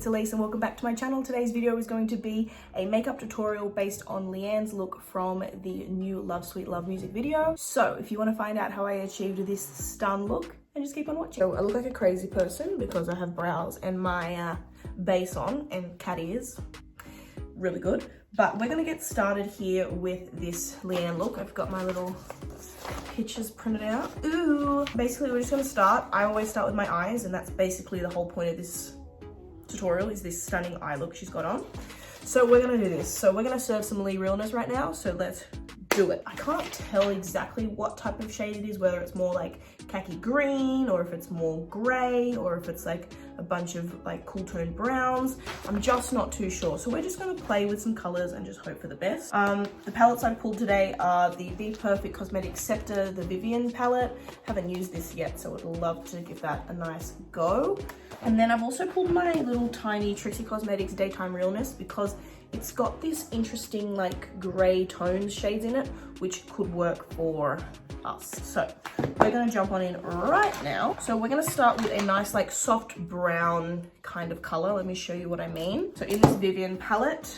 it's Elise and welcome back to my channel. Today's video is going to be a makeup tutorial based on Leigh-Anne's look from the new Love Sweet Love music video. So if you want to find out how I achieved this stun look, and just keep on watching. So I look like a crazy person because I have brows and my base on and cat ears. Really good. But we're going to get started here with this Leigh-Anne look. I've got my little pictures printed out. Ooh! Basically, we're just going to start. I always start with my eyes, and that's basically the whole point of this tutorial, is this stunning eye look she's got on. So we're going to do this. So we're going to serve some Lee realness right now, so let's do it. I can't tell exactly what type of shade it is, whether it's more like khaki green, or if it's more gray, or if it's like a bunch of like cool toned browns. I'm just not too sure. So we're just going to play with some colors and just hope for the best. The palettes I've pulled today are the Be Perfect Cosmetics Scepter, the Vivian palette. Haven't used this yet, so would love to give that a nice go. And then I've also pulled my little tiny Trixie Cosmetics Daytime Realness because it's got this interesting like gray tones shades in it, which could work for us. So we're gonna jump on in right now. So we're gonna start with a nice like soft brown kind of color. Let me show you what I mean. So in this Vivian palette,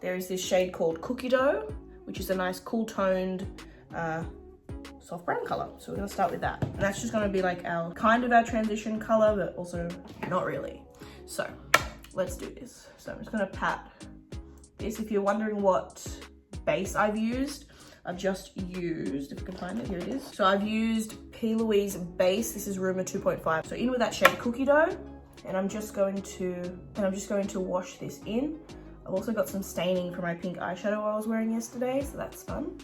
there is this shade called Cookie Dough, which is a nice cool toned soft brown color. So we're gonna start with that. And that's just gonna be like our kind of our transition color, but also not really. So let's do this. So I'm just gonna pat this. If you're wondering what base I've used, I've just used, if I can find it, here it is. So I've used P. Louise base. This is Rumor 2.5. So in with that shade Cookie Dough, and I'm just going to wash this in. I've also got some staining from my pink eyeshadow I was wearing yesterday, so that's fun.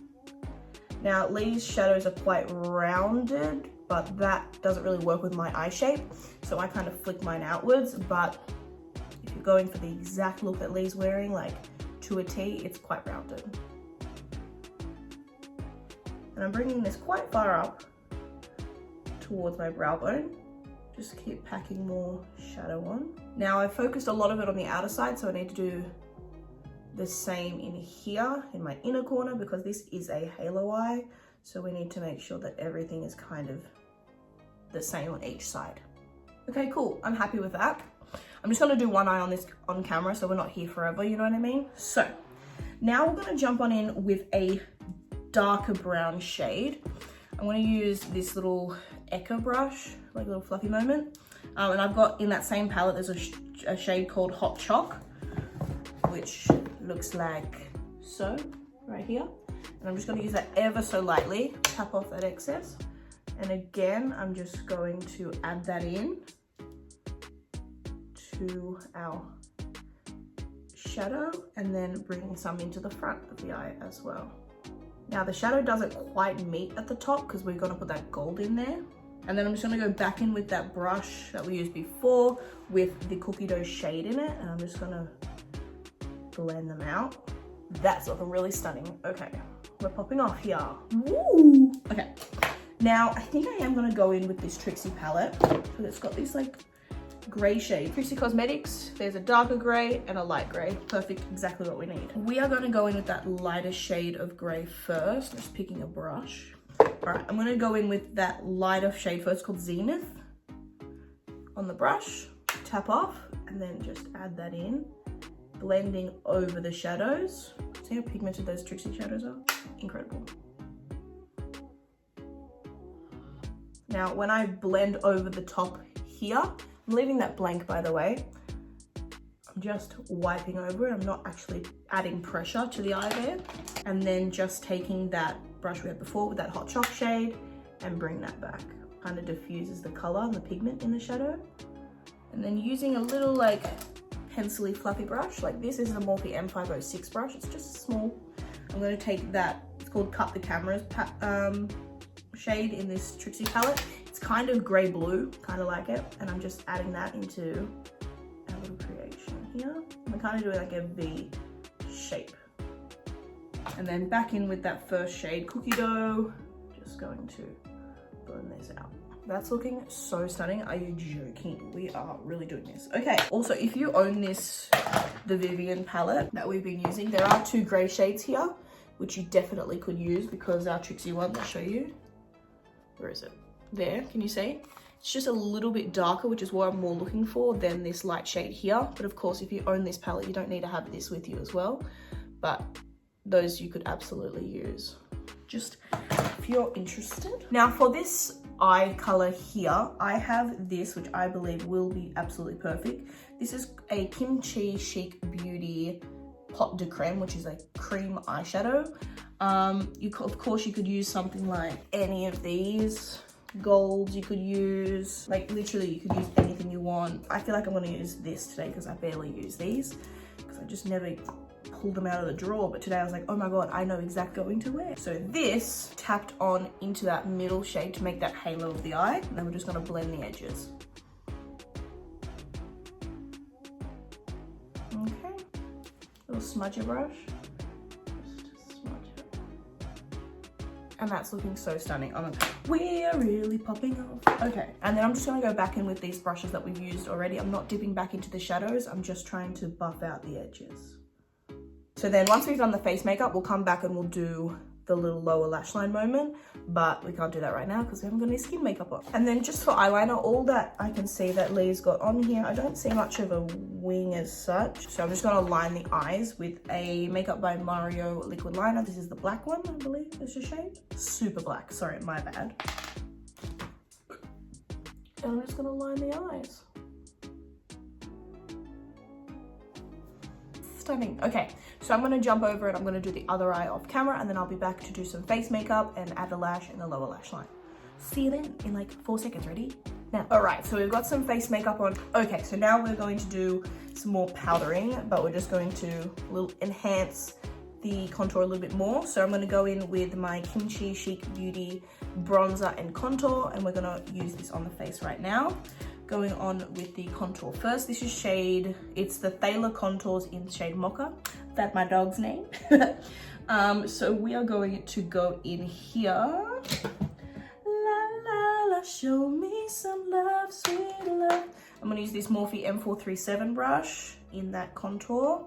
Now Lee's shadows are quite rounded, but that doesn't really work with my eye shape, so I kind of flick mine outwards. But if you're going for the exact look that Lee's wearing, like to a T, it's quite rounded. And I'm bringing this quite far up towards my brow bone. Just keep packing more shadow on. Now I've focused a lot of it on the outer side, so I need to do the same in here, in my inner corner, because this is a halo eye. So we need to make sure that everything is kind of the same on each side. Okay, cool, I'm happy with that. I'm just gonna do one eye on this on camera, so we're not here forever, you know what I mean? So now we're gonna jump on in with a darker brown shade. I'm going to use this little Eka brush, like a little fluffy moment. And I've got in that same palette, there's a shade called Hot Chalk, which looks like so, right here. And I'm just going to use that ever so lightly, tap off that excess. And again, I'm just going to add that in to our shadow, and then bring some into the front of the eye as well. Now the shadow doesn't quite meet at the top because we're going to put that gold in there. And then I'm just going to go back in with that brush that we used before with the Cookie Dough shade in it. And I'm just going to blend them out. That's looking really stunning. Okay, we're popping off here. Woo! Okay, now I think I am going to go in with this Trixie palette. So it's got this like gray shade. Trixie Cosmetics, there's a darker gray and a light gray. Perfect, exactly what we need. We are going to go in with that lighter shade of gray first. Just picking a brush. All right, I'm going to go in with that lighter shade first, called Zenith, on the brush. Tap off and then just add that in, blending over the shadows. See how pigmented those Trixie shadows are? Incredible. Now when I blend over the top here, I'm leaving that blank, by the way. I'm just wiping over it. I'm not actually adding pressure to the eye there. And then just taking that brush we had before with that Hot Chalk shade and bring that back. Kind of diffuses the color and the pigment in the shadow. And then using a little like pencil-y fluffy brush, like this is a Morphe M506 brush. It's just small. I'm going to take that, it's called Cut the Cameras shade in this Trixie palette. It's kind of grey blue, kind of like it, and I'm just adding that into our little creation here. I'm kind of doing like a V shape. And then back in with that first shade, Cookie Dough. Just going to blend this out. That's looking so stunning. Are you joking? We are really doing this. Okay, also if you own this, the Vivian palette that we've been using, there are two grey shades here, which you definitely could use because our Trixie one, I'll show you. Where is it? There, can you see? It's just a little bit darker, which is what I'm more looking for than this light shade here. But of course, if you own this palette, you don't need to have this with you as well. But those you could absolutely use, just if you're interested. Now for this eye color here, I have this, which I believe will be absolutely perfect. This is a Kimchi Chic Beauty Pot de Creme, which is a cream eyeshadow. Of course you could use something like any of these golds. You could use, like, literally you could use anything you want. I feel like I'm going to use this today because I barely use these because I just never pulled them out of the drawer. But today I was like, oh my god, I know exactly what I'm going to wear. So this tapped on into that middle shade to make that halo of the eye, and then we're just going to blend the edges. Okay, little smudger brush, just smudge it. And that's looking so stunning. Oh my god, we're really popping off. Okay, and then I'm just going to go back in with these brushes that we've used already. I'm not dipping back into the shadows, I'm just trying to buff out the edges. So then once we've done the face makeup, we'll come back and we'll do the little lower lash line moment, but we can't do that right now because we haven't got any skin makeup on. And then just for eyeliner, all that I can see that Leigh's got on here, I don't see much of a wing as such. So I'm just gonna line the eyes with a Makeup by Mario liquid liner. This is the black one, I believe is the shade. Super black, sorry, my bad. And I'm just gonna line the eyes. Stunning. Okay, so I'm gonna jump over it. I'm gonna do the other eye off camera, and then I'll be back to do some face makeup and add a lash in the lower lash line. See you then in like 4 seconds. Ready? Now. All right, so we've got some face makeup on. Okay, so now we're going to do some more powdering, but we're just going to enhance the contour a little bit more. So I'm gonna go in with my Kimchi Chic Beauty bronzer and contour, and we're gonna use this on the face right now. Going on with the contour first. This is shade, it's the Thaler Contours in shade Mocha. That's my dog's name. So we are going to go in here. La la la, show me some love, sweet love. I'm gonna use this Morphe M437 brush in that contour.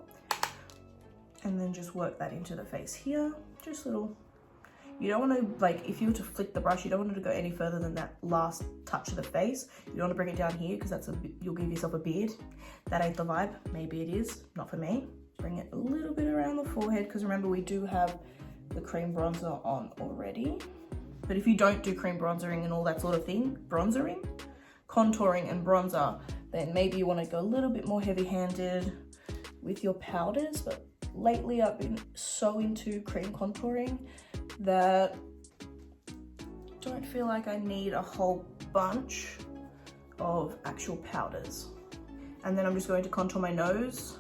And then just work that into the face here. Just little. You don't want to, like, if you were to flick the brush, you don't want it to go any further than that last touch of the face. You don't want to bring it down here because that's you'll give yourself a beard. That ain't the vibe. Maybe it is, not for me. Bring it a little bit around the forehead because remember we do have the cream bronzer on already. But if you don't do cream bronzering and all that sort of thing, contouring and bronzer, then maybe you want to go a little bit more heavy-handed with your powders. But lately I've been so into cream contouring that I don't feel like I need a whole bunch of actual powders. And then I'm just going to contour my nose,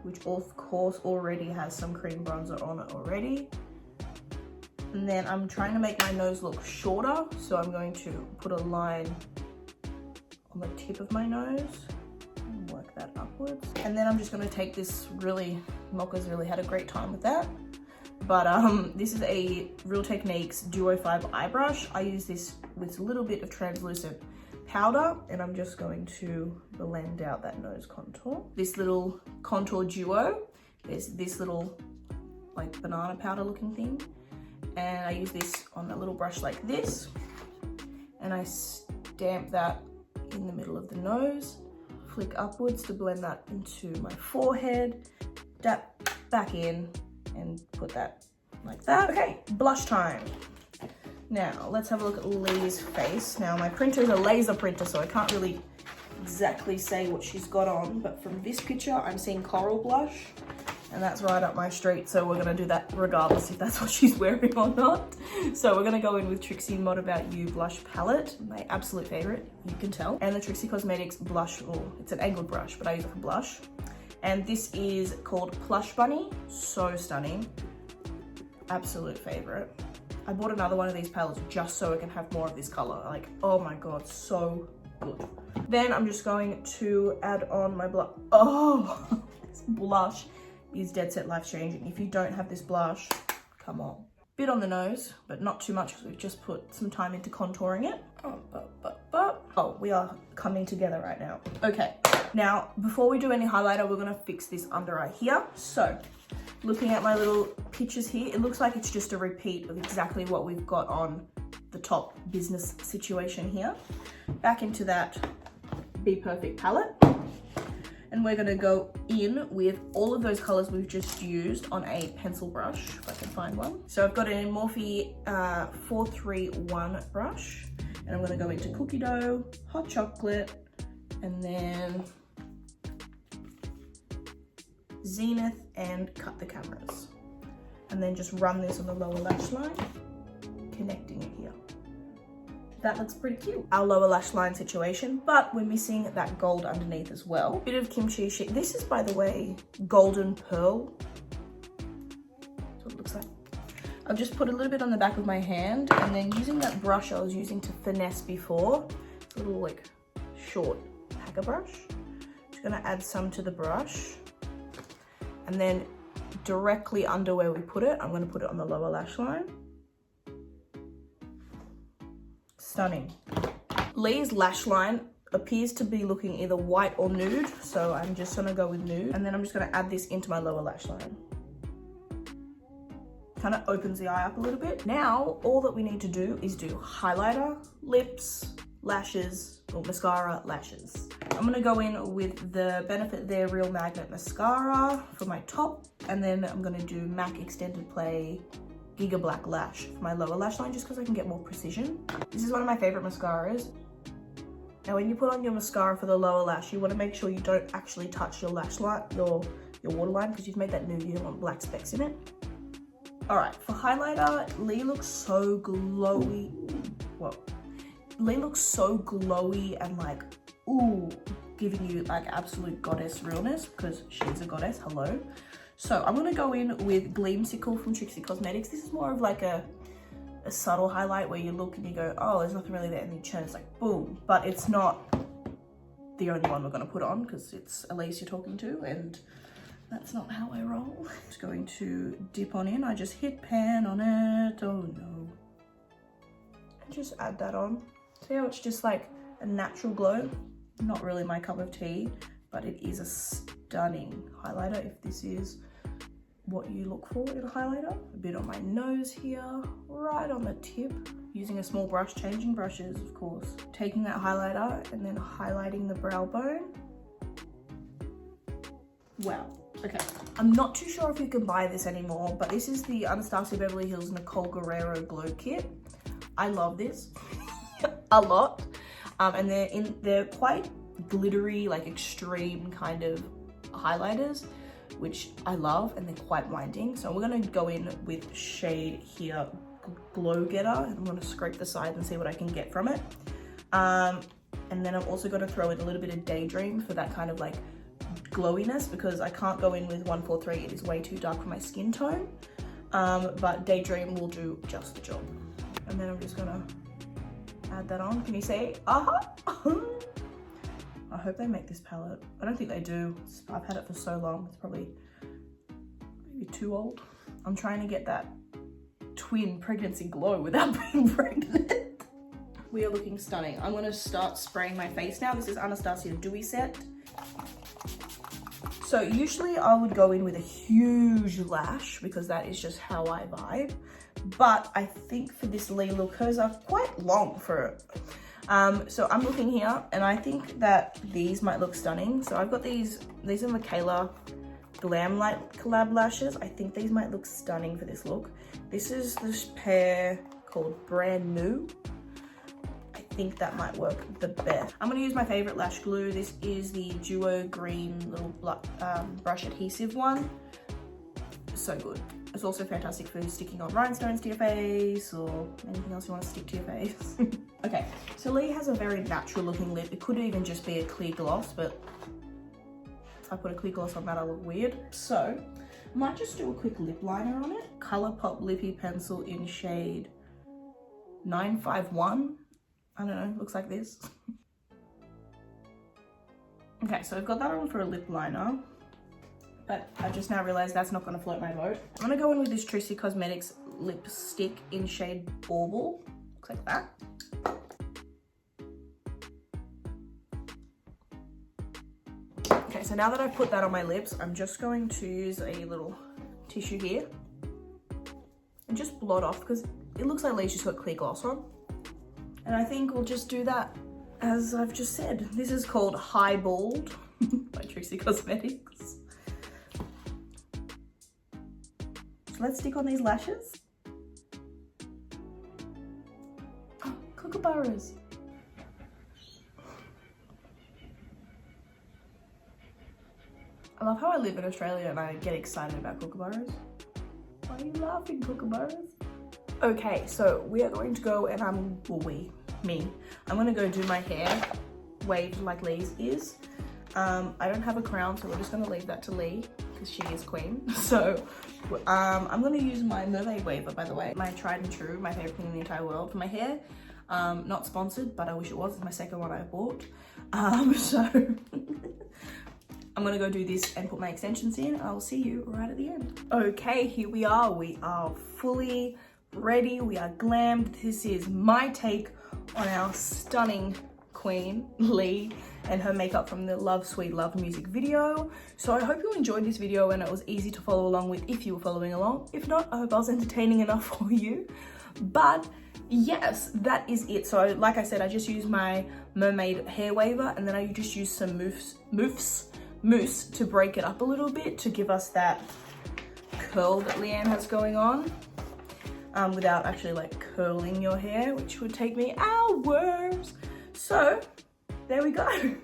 which of course already has some cream bronzer on it already. And then I'm trying to make my nose look shorter, so I'm going to put a line on the tip of my nose and work that upwards. And then I'm just going to take this Mocha's really had a great time with that. But this is a Real Techniques Duo 5 eye brush. I use this with a little bit of translucent powder, and I'm just going to blend out that nose contour. This little contour duo, there's this little like banana powder looking thing, and I use this on a little brush like this, and I stamp that in the middle of the nose, flick upwards to blend that into my forehead, dab back in, and put that like that. Okay, blush time. Now let's have a look at Leigh's face. Now my printer is a laser printer, so I can't really exactly say what she's got on, but from this picture I'm seeing coral blush, and that's right up my street, so we're gonna do that regardless if that's what she's wearing or not. So we're gonna go in with Trixie Mod About You blush palette, my absolute favorite, you can tell, and the Trixie Cosmetics blush, it's an angled brush, but I use it for blush. And this is called Plush Bunny. So stunning. Absolute favorite. I bought another one of these palettes just so I can have more of this color. Like, oh my god, so good. Then I'm just going to add on my blush. Oh, this blush is dead set life changing. If you don't have this blush, come on. Bit on the nose, but not too much because we've just put some time into contouring it. Oh, we are coming together right now. Okay. Now, before we do any highlighter, we're gonna fix this under eye here. So, looking at my little pictures here, it looks like it's just a repeat of exactly what we've got on the top business situation here. Back into that Be Perfect palette. And we're gonna go in with all of those colors we've just used on a pencil brush, if I can find one. So I've got an Morphe 431 brush, and I'm gonna go into Cookie Dough, Hot Chocolate, and then Zenith, and Cut the Cameras. And then just run this on the lower lash line, connecting it here. That looks pretty cute. Our lower lash line situation, but we're missing that gold underneath as well. Bit of kimchi sheet. This is, by the way, golden pearl. That's what it looks like. I've just put a little bit on the back of my hand, and then using that brush I was using to finesse before, a little like short packer brush. Just gonna add some to the brush, and then directly under where we put it, I'm gonna put it on the lower lash line. Stunning. Leigh's lash line appears to be looking either white or nude, so I'm just gonna go with nude, and then I'm just gonna add this into my lower lash line. Kind of opens the eye up a little bit. Now, all that we need to do is do highlighter, lips, lashes, or mascara, lashes. I'm gonna go in with the Benefit They're Real Magnet Mascara for my top, and then I'm gonna do MAC Extended Play Giga Black Lash for my lower lash line, just because I can get more precision. This is one of my favorite mascaras. Now when you put on your mascara for the lower lash, you want to make sure you don't actually touch your lash line, your waterline, because you've made that nude, you don't want black specks in it. All right, for highlighter, Leigh looks so glowy. Whoa. Leigh looks so glowy and like, ooh, giving you like absolute goddess realness, because she's a goddess, hello. So I'm gonna go in with Gleamsicle from Trixie Cosmetics. This is more of like a subtle highlight where you look and you go, oh, there's nothing really there, and you turn, it's like boom. But it's not the only one we're gonna put on, because it's Elise you're talking to, and that's not how I roll. Just going to dip on in. I just hit pan on it, oh no. And just add that on. See how it's just like a natural glow? Not really my cup of tea, but it is a stunning highlighter if this is what you look for in a highlighter. A bit on my nose here, right on the tip. Using a small brush, changing brushes, of course. Taking that highlighter and then highlighting the brow bone. Wow, okay. I'm not too sure if you can buy this anymore, but this is the Anastasia Beverly Hills Nicole Guerrero Glow Kit. I love this a lot. And they're quite glittery, like extreme kind of highlighters, which I love, and they're quite winding. So we're gonna go in with shade here, Glow Getter, and I'm gonna scrape the side and see what I can get from it. And then I'm also gonna throw in a little bit of Daydream for that kind of like glowiness, because I can't go in with 143, it is way too dark for my skin tone. But Daydream will do just the job. And then I'm just gonna add that on. Can you see? Aha! I hope they make this palette. I don't think they do. I've had it for so long. It's probably maybe too old. I'm trying to get that twin pregnancy glow without being pregnant. We are looking stunning. I'm gonna start spraying my face now. This is Anastasia Dewy Set. So usually I would go in with a huge lash, because that is just how I vibe. But I think for this Leigh look, hers are quite long for it. So I'm looking here, and I think that these might look stunning. So I've got these are Michaela Glam Light collab lashes. I think these might look stunning for this look. This is this pair called Brand New. I think that might work the best. I'm gonna use my favorite lash glue. This is the Duo Green little brush adhesive one. So good. It's also fantastic for sticking on rhinestones to your face, or anything else you want to stick to your face. Okay, so Leigh has a very natural looking lip. It could even just be a clear gloss, but if I put a clear gloss on that, I'll look weird. So I might just do a quick lip liner on it. Colourpop Lippy Pencil in shade 951. I don't know, looks like this. Okay, so I've got that on for a lip liner, but I just now realized that's not gonna float my boat. I'm gonna go in with this Trixie Cosmetics lipstick in shade Bauble. Looks like that. Okay, so now that I've put that on my lips, I'm just going to use a little tissue here and just blot off, because it looks like Leigh's just got clear gloss on. And I think we'll just do that as I've just said. This is called Highballed by Trixie Cosmetics. Let's stick on these lashes. Oh, kookaburras. I love how I live in Australia and I get excited about kookaburras. Why are you laughing, kookaburras? Okay, so we are going to go and I'm gonna go do my hair waved like Leigh's is. I don't have a crown, so we're just gonna leave that to Leigh because she is queen. So I'm gonna use my mermaid waver, by the way, my tried and true, my favorite thing in the entire world for my hair. Not sponsored, but I wish it was. It's my second one I bought. So I'm gonna go do this and put my extensions in. I'll see you right at the end. Okay, here we are. We are fully ready. We are glammed. This is my take on our stunning queen, Leigh, and her makeup from the Love Sweet Love music video. So I hope you enjoyed this video and it was easy to follow along with if you were following along. If not, I hope I was entertaining enough for you. But yes, that is it. So like I said, I just used my mermaid hair waver and then I just used some mousse to break it up a little bit to give us that curl that Leigh-Anne has going on without actually like curling your hair, which would take me hours. So there we go.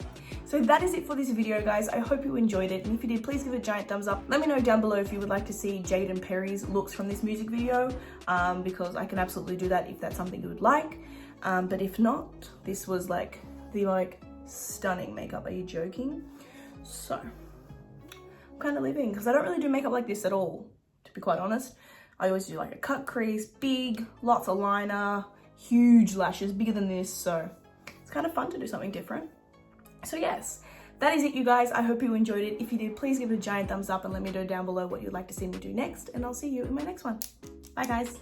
So that is it for this video, guys. I hope you enjoyed it, and if you did, please give it a giant thumbs up. Let me know down below if you would like to see Jaden Perry's looks from this music video, because I can absolutely do that if that's something you would like. But if not, this was like the stunning makeup. Are you joking? So I'm kind of living, because I don't really do makeup like this at all, to be quite honest. I always do like a cut crease, big, lots of liner, huge lashes, bigger than this, so it's kind of fun to do something different. So yes, that is it, you guys. I hope you enjoyed it. If you did, please give it a giant thumbs up and let me know down below what you'd like to see me do next, and I'll see you in my next one. Bye, guys.